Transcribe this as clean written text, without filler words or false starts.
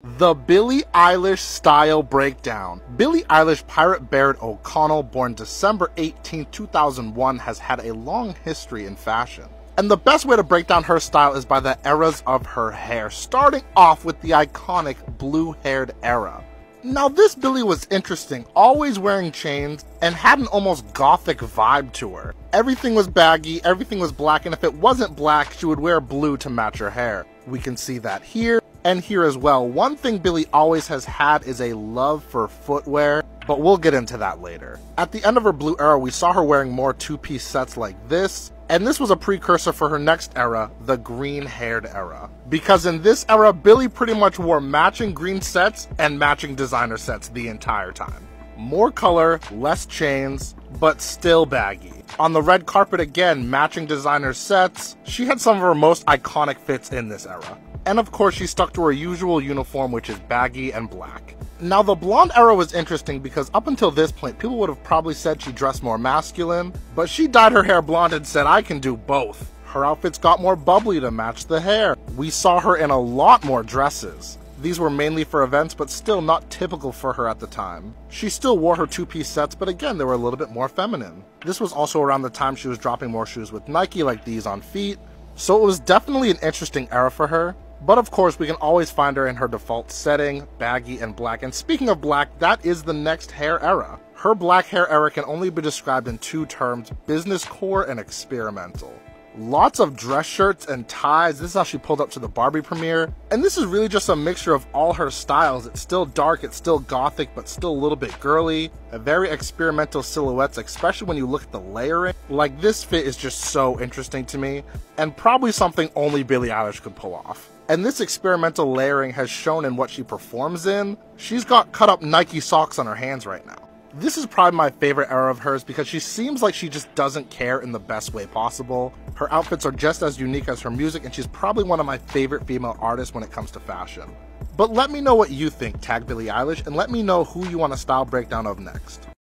The Billie Eilish style breakdown. Billie Eilish Pirate Baird O'Connell, born December 18, 2001, has had a long history in fashion. And the best way to break down her style is by the eras of her hair, starting off with the iconic blue-haired era. Now this Billie was interesting, always wearing chains, and had an almost gothic vibe to her. Everything was baggy, everything was black, and if it wasn't black, she would wear blue to match her hair. We can see that here, and here as well. One thing Billie always has had is a love for footwear, but we'll get into that later. At the end of her blue era, we saw her wearing more two-piece sets like this, and this was a precursor for her next era, the green-haired era. Because in this era, Billie pretty much wore matching green sets and matching designer sets the entire time. More color, less chains, but still baggy. On the red carpet again, matching designer sets. She had some of her most iconic fits in this era. And of course, she stuck to her usual uniform, which is baggy and black. Now the blonde era was interesting because up until this point, people would have probably said she dressed more masculine, but she dyed her hair blonde and said, I can do both. Her outfits got more bubbly to match the hair. We saw her in a lot more dresses. These were mainly for events, but still not typical for her at the time. She still wore her two-piece sets, but again, they were a little bit more feminine. This was also around the time she was dropping more shoes with Nike, like these on feet, so it was definitely an interesting era for her. But of course, we can always find her in her default setting, baggy and black. And speaking of black, that is the next hair era. Her black hair era can only be described in two terms: business core and experimental. Lots of dress shirts and ties. This is how she pulled up to the Barbie premiere. And this is really just a mixture of all her styles. It's still dark, it's still gothic, but still a little bit girly. A very experimental silhouettes, especially when you look at the layering. Like, this fit is just so interesting to me, and probably something only Billie Eilish could pull off. And this experimental layering has shown in what she performs in. She's got cut up Nike socks on her hands right now. This is probably my favorite era of hers because she seems like she just doesn't care in the best way possible. Her outfits are just as unique as her music, and she's probably one of my favorite female artists when it comes to fashion. But let me know what you think. Tag Billie Eilish, and let me know who you want a style breakdown of next.